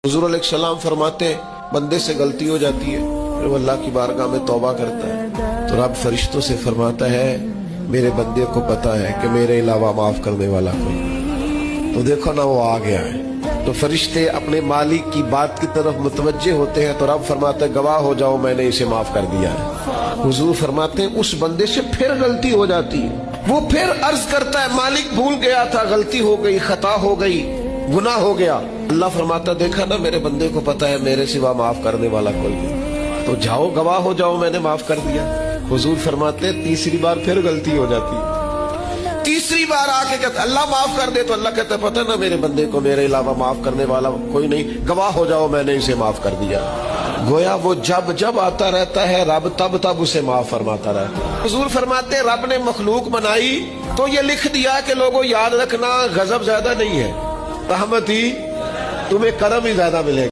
हुजूर अलैहिस्सलाम फरमाते हैं बंदे से गलती हो जाती है, फिर वो अल्लाह की बारगाह में तौबा करता है तो रब फरिश्तों से फरमाता है मेरे बंदे को पता है कि मेरे अलावा माफ करने वाला कोई नहीं। तो देखो ना वो आ गया है। तो फरिश्ते अपने मालिक की बात की तरफ मुतवज्जे होते हैं तो रब फरमाता है गवाह हो जाओ मैंने इसे माफ कर दिया है। हुजूर फरमाते हैं उस बंदे से फिर गलती हो जाती है, वो फिर अर्ज करता है मालिक भूल गया था, गलती हो गई, खता हो गई, गुनाह हो गया। अल्लाह फरमाता देखा ना मेरे बंदे को पता है मेरे सिवा माफ करने वाला कोई नहीं, तो जाओ गवाह हो जाओ मैंने माफ कर दिया। हुजूर फरमाते तीसरी बार फिर गलती हो जाती है, तीसरी बार आके कहता अल्लाह माफ कर दे, तो अल्लाह कहता पता ना मेरे बंदे को मेरे अलावा माफ करने वाला कोई नहीं, गवाह हो जाओ मैंने इसे माफ कर दिया। गोया वो जब जब आता रहता है रब तब तब उसे माफ फरमाता रहता है। हुजूर फरमाते रब ने मखलूक बनाई तो ये लिख दिया कि लोगों याद रखना गजब ज्यादा नहीं है, रहमत ही तुम्हें करम ही ज्यादा मिलेगा।